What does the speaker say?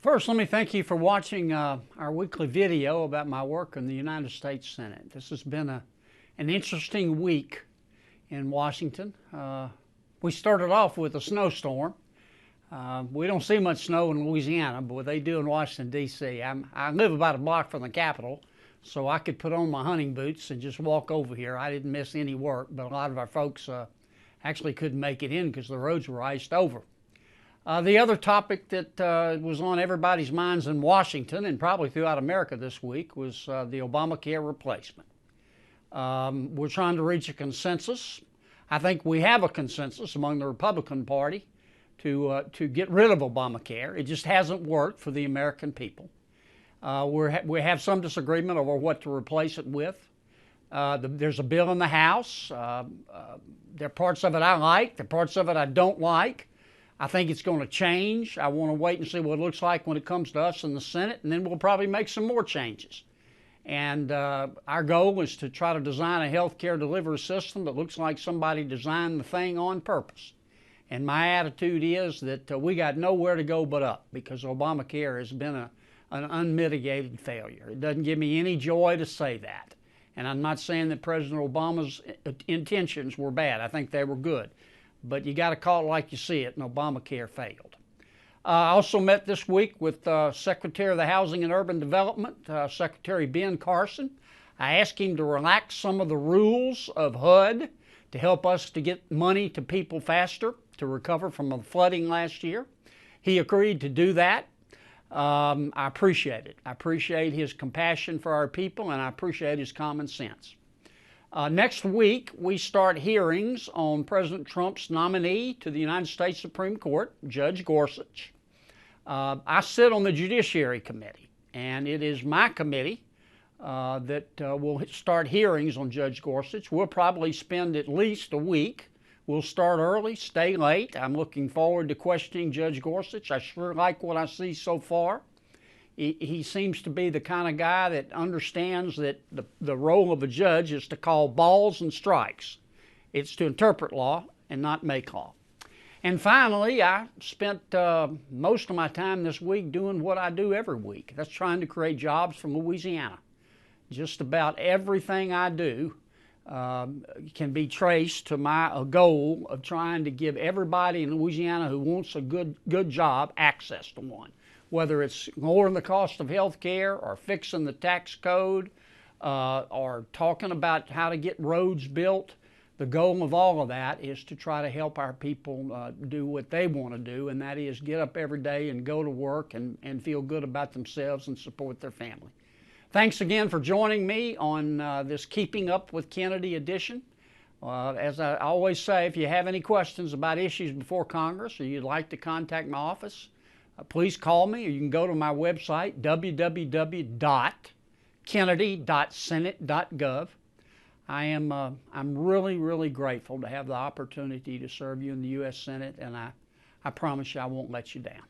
First, let me thank you for watching our weekly video about my work in the United States Senate. This has been an interesting week in Washington. We started off with a snowstorm. We don't see much snow in Louisiana, but what they do in Washington, D.C. I live about a block from the Capitol, so I could put on my hunting boots and just walk over here. I didn't miss any work, but a lot of our folks actually couldn't make it in because the roads were iced over. The other topic that was on everybody's minds in Washington and probably throughout America this week was the Obamacare replacement. We're trying to reach a consensus. I think we have a consensus among the Republican Party to get rid of Obamacare. It just hasn't worked for the American people. We have some disagreement over what to replace it with. There's a bill in the House. There are parts of it I like. There are parts of it I don't like. I think it's going to change. I want to wait and see what it looks like when it comes to us in the Senate, and then we'll probably make some more changes. And our goal is to try to design a health care delivery system that looks like somebody designed the thing on purpose. And my attitude is that we got nowhere to go but up because Obamacare has been an unmitigated failure. It doesn't give me any joy to say that. And I'm not saying that President Obama's intentions were bad. I think they were good. But you got to call it like you see it, and Obamacare failed. I also met this week with Secretary of the Housing and Urban Development, Secretary Ben Carson. I asked him to relax some of the rules of HUD to help us to get money to people faster to recover from the flooding last year. He agreed to do that. I appreciate it. I appreciate his compassion for our people, and I appreciate his common sense. Next week, we start hearings on President Trump's nominee to the United States Supreme Court, Judge Gorsuch. I sit on the Judiciary Committee, and it is my committee that will start hearings on Judge Gorsuch. We'll probably spend at least a week. We'll start early, stay late. I'm looking forward to questioning Judge Gorsuch. I sure like what I see so far. He seems to be the kind of guy that understands that the role of a judge is to call balls and strikes. It's to interpret law and not make law. And finally, I spent most of my time this week doing what I do every week. That's trying to create jobs from Louisiana. Just about everything I do can be traced to my goal of trying to give everybody in Louisiana who wants a good job access to one. Whether it's lowering the cost of health care or fixing the tax code or talking about how to get roads built, the goal of all of that is to try to help our people do what they want to do, and that is get up every day and go to work and feel good about themselves and support their family. Thanks again for joining me on this Keeping Up with Kennedy edition. As I always say, if you have any questions about issues before Congress or you'd like to contact my office, please call me, or you can go to my website, www.kennedy.senate.gov. I'm really, really grateful to have the opportunity to serve you in the U.S. Senate, and I promise you I won't let you down.